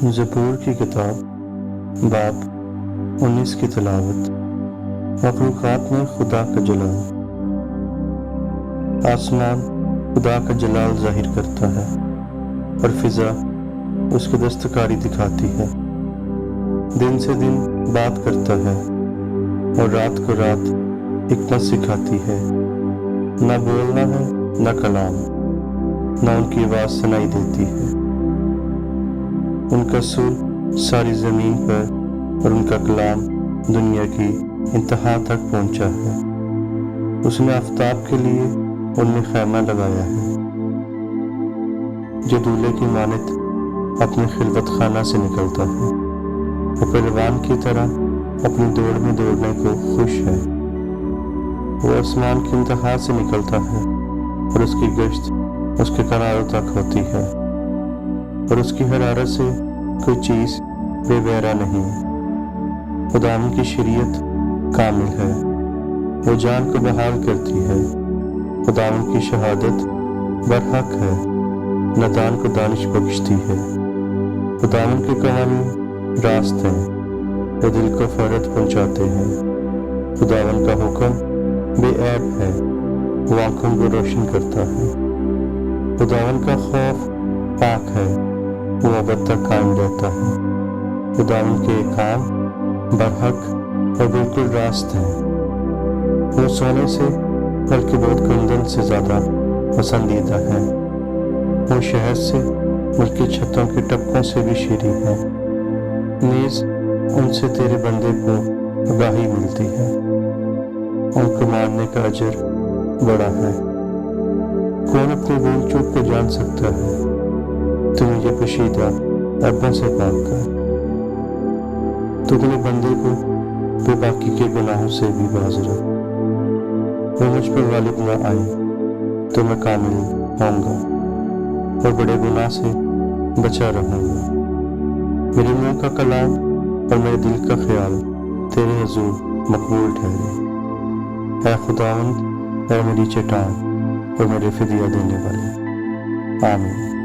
زبور کی کتاب باب 19 کی تلاوت۔ مخلوقات میں خدا کا جلال۔ آسمان خدا کا جلال ظاہر کرتا ہے اور فضا اس کی دستکاری دکھاتی ہے۔ دن سے دن بات کرتا ہے اور رات کو رات حکمت سکھاتی ہے۔ نہ بولنا ہے نہ کلام، نہ ان کی آواز سنائی دیتی ہے۔ ان کا سر ساری زمین پر اور ان کا کلام دنیا کی انتہا تک پہنچا ہے۔ اس نے آفتاب کے لیے ان میں خیمہ لگایا ہے جو دولہے کی مانند اپنے خلوت خانہ سے نکلتا ہے۔ وہ پہلوان کی طرح اپنی دوڑ میں دوڑنے کو خوش ہے۔ وہ آسمان کی انتہا سے نکلتا ہے اور اس کی گشت اس کے کناروں تک ہوتی ہے، اور اس کی حرارت سے کوئی چیز بے بہرا نہیں۔ خداوند کی شریعت کامل ہے، وہ جان کو بحال کرتی ہے۔ خداوند کی شہادت برحق ہے، نادان کو دانش بخشتی ہے۔ خداوند کے قوانین راست ہیں، وہ دل کو فرحت پہنچاتے ہیں۔ خداوند کا حکم بے عیب ہے، وہ آنکھوں کو روشن کرتا ہے۔ خداوند کا خوف پاک ہے، وہ ابد تک قائم رہتا ہے۔ خداوند کے کام برحق اور بالکل راست ہیں، وہ سونے سے بلکہ بہت کندن سے زیادہ پسندیدہ ہے۔ وہ شہد سے ملکی چھتوں کے ٹپکوں سے بھی شیریں ہیں۔ نیز ان سے تیرے بندے کو آگاہی ملتی ہے، ان کو مارنے کا اجر بڑا ہے۔ کون اپنے بھول چوک کو جان سکتا ہے؟ تو مجھے پوشیدہ عیبوں سے پاک کر۔ تو اپنے بندے کو بے باکی کے گناہوں سے بھی باز رکھ۔ وہ مجھ پر غالب نہ آئے تو میں کامل ہوں گا اور بڑے گناہ سے بچا رہوں گا۔ میرے منہ کا کلام اور میرے دل کا خیال تیرے حضور مقبول ٹھہرے۔ اے خداوند، اے میری چٹان اور میرے فدیہ دینے والے۔ آمین۔